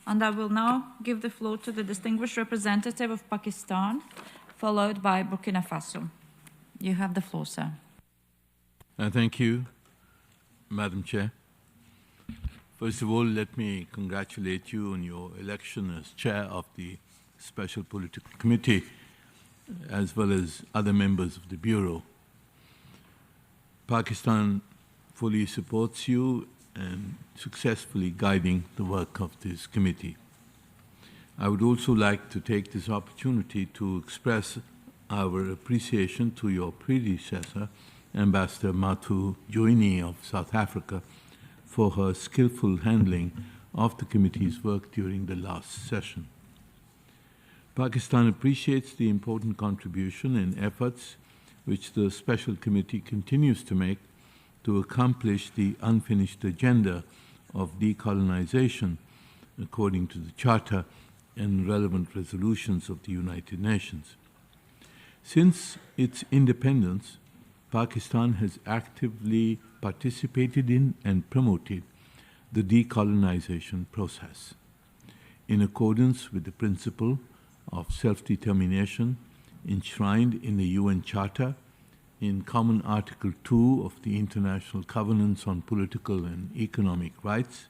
And I will now give the floor to the distinguished representative of Pakistan, followed by Burkina Faso. You have the floor, sir. Thank you, Madam Chair. First of all, let me congratulate you on your election as Chair of the Special Political Committee, as well as other members of the Bureau. Pakistan fully supports you and successfully guiding the work of this committee. I would also like to take this opportunity to express our appreciation to your predecessor, Ambassador Mathu Joini of South Africa, for her skillful handling of the committee's work during the last session. Pakistan appreciates the important contribution and efforts which the Special Committee continues to make to accomplish the unfinished agenda of decolonization according to the Charter and relevant resolutions of the United Nations. Since its independence, Pakistan has actively participated in and promoted the decolonization process. In accordance with the principle of self-determination enshrined in the UN Charter, in Common Article 2 of the International Covenants on Political and Economic Rights,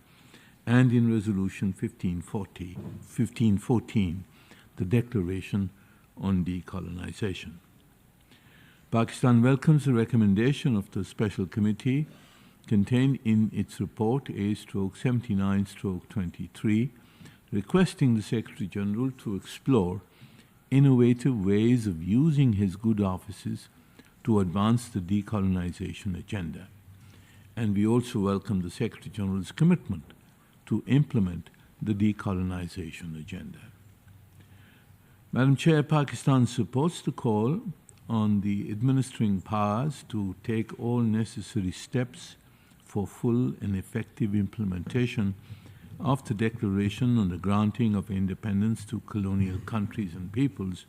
and in Resolution 1514, the Declaration on Decolonization. Pakistan welcomes the recommendation of the Special Committee contained in its report A/79/23, requesting the Secretary General to explore innovative ways of using his good offices to advance the decolonization agenda. And we also welcome the Secretary General's commitment to implement the decolonization agenda. Madam Chair, Pakistan supports the call on the administering powers to take all necessary steps for full and effective implementation of the Declaration on the Granting of Independence to Colonial Countries and Peoples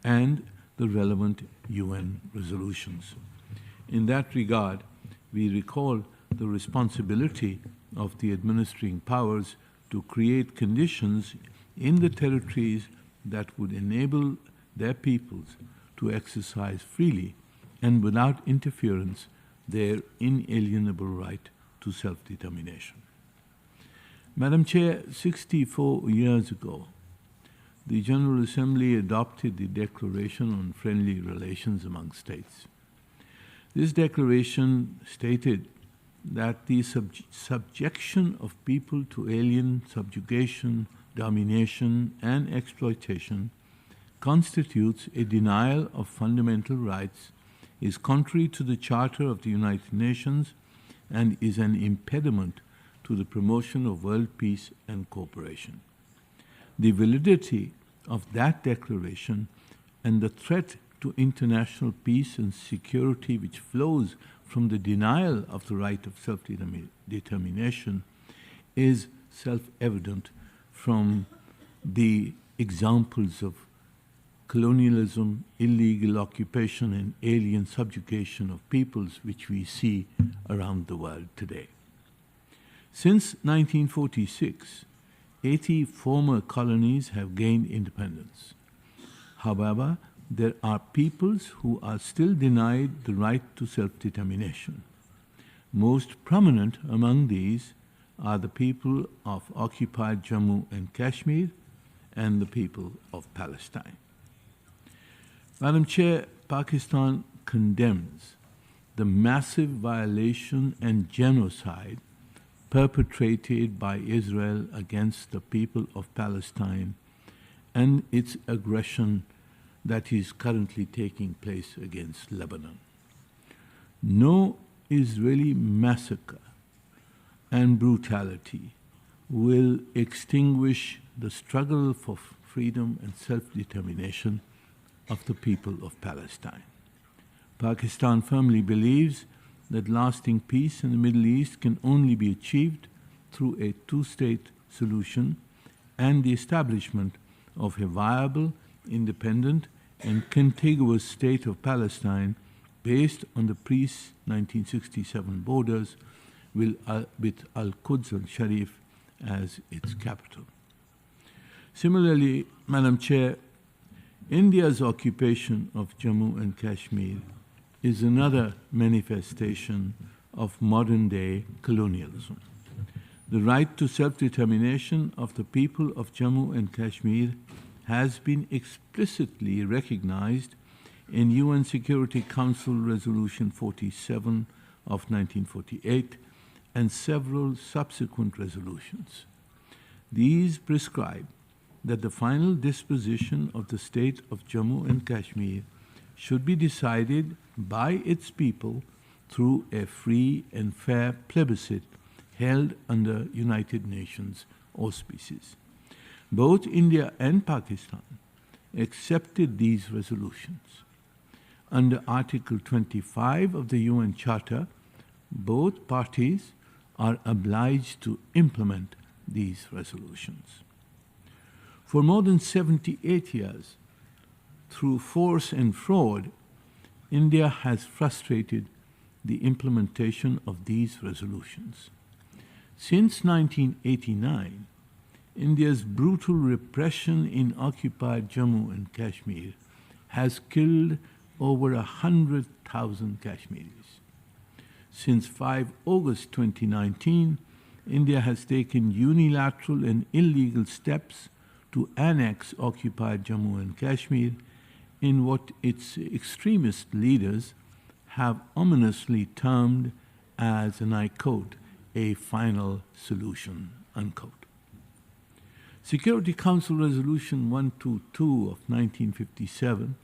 and the relevant UN resolutions. In that regard, we recall the responsibility of the administering powers to create conditions in the territories that would enable their peoples to exercise freely and without interference their inalienable right to self-determination. Madam Chair, 64 years ago, the General Assembly adopted the Declaration on Friendly Relations among States. This declaration stated that the subjection of people to alien subjugation, domination, and exploitation constitutes a denial of fundamental rights, is contrary to the Charter of the United Nations, and is an impediment to the promotion of world peace and cooperation. The validity of that declaration and the threat to international peace and security which flows from the denial of the right of self-determination is self-evident from the examples of colonialism, illegal occupation, and alien subjugation of peoples which we see around the world today. Since 1946, 80 former colonies have gained independence. However, there are peoples who are still denied the right to self-determination. Most prominent among these are the people of occupied Jammu and Kashmir and the people of Palestine. Madam Chair, Pakistan condemns the massive violation and genocide perpetrated by Israel against the people of Palestine and its aggression that is currently taking place against Lebanon. No Israeli massacre and brutality will extinguish the struggle for freedom and self-determination of the people of Palestine. Pakistan firmly believes that lasting peace in the Middle East can only be achieved through a two-state solution and the establishment of a viable, independent, and contiguous state of Palestine based on the pre-1967 borders with Al-Quds al-Sharif as its capital. Similarly, Madam Chair, India's occupation of Jammu and Kashmir is another manifestation of modern-day colonialism. The right to self-determination of the people of Jammu and Kashmir has been explicitly recognized in UN Security Council Resolution 47 of 1948 and several subsequent resolutions. These prescribe that the final disposition of the state of Jammu and Kashmir should be decided by its people through a free and fair plebiscite held under United Nations auspices. Both India and Pakistan accepted these resolutions. Under Article 25 of the UN Charter, both parties are obliged to implement these resolutions. For more than 78 years, through force and fraud, India has frustrated the implementation of these resolutions. Since 1989, India's brutal repression in occupied Jammu and Kashmir has killed over 100,000 Kashmiris. Since 5 August 2019, India has taken unilateral and illegal steps to annex occupied Jammu and Kashmir in what its extremist leaders have ominously termed as, and I quote, a final solution, unquote. Security Council Resolution 122 of 1957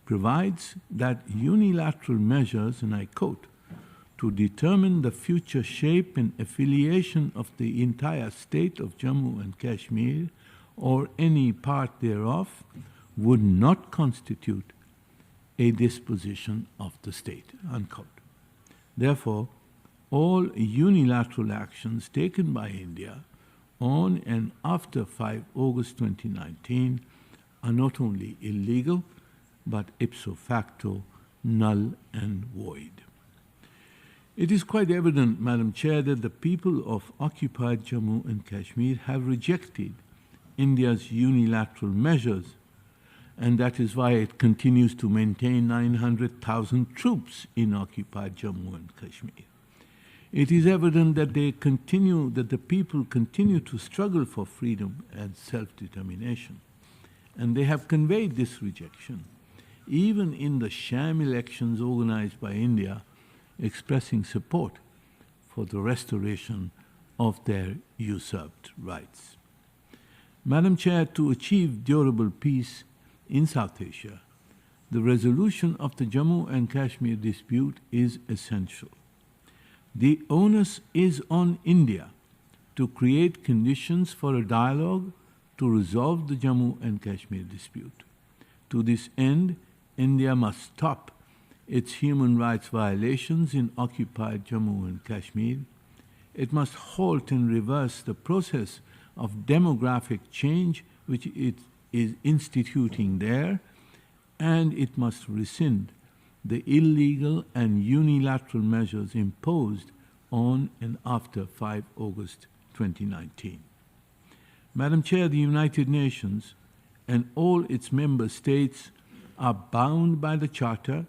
provides that unilateral measures, and I quote, to determine the future shape and affiliation of the entire state of Jammu and Kashmir or any part thereof would not constitute a disposition of the state, unquote. Therefore, all unilateral actions taken by India on and after 5 August 2019 are not only illegal, but ipso facto null and void. It is quite evident, Madam Chair, that the people of occupied Jammu and Kashmir have rejected India's unilateral measures, and that is why it continues to maintain 900,000 troops in occupied Jammu and Kashmir. It is evident that the people continue to struggle for freedom and self-determination, and they have conveyed this rejection, even in the sham elections organized by India, expressing support for the restoration of their usurped rights. Madam Chair, to achieve durable peace in South Asia, the resolution of the Jammu and Kashmir dispute is essential. The onus is on India to create conditions for a dialogue to resolve the Jammu and Kashmir dispute. To this end, India must stop its human rights violations in occupied Jammu and Kashmir. It must halt and reverse the process of demographic change which it is instituting there, and it must rescind the illegal and unilateral measures imposed on and after 5 August 2019. Madam Chair, the United Nations and all its member states are bound by the Charter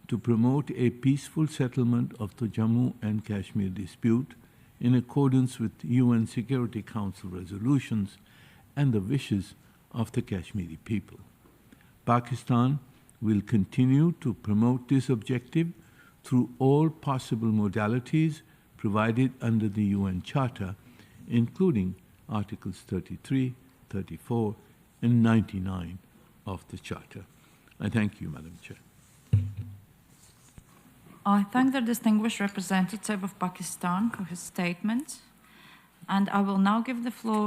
to promote a peaceful settlement of the Jammu and Kashmir dispute in accordance with UN Security Council resolutions and the wishes of the Kashmiri people. Pakistan will continue to promote this objective through all possible modalities provided under the UN Charter, including Articles 33, 34, and 99 of the Charter. I thank you, Madam Chair. I thank the distinguished representative of Pakistan for his statement, and I will now give the floor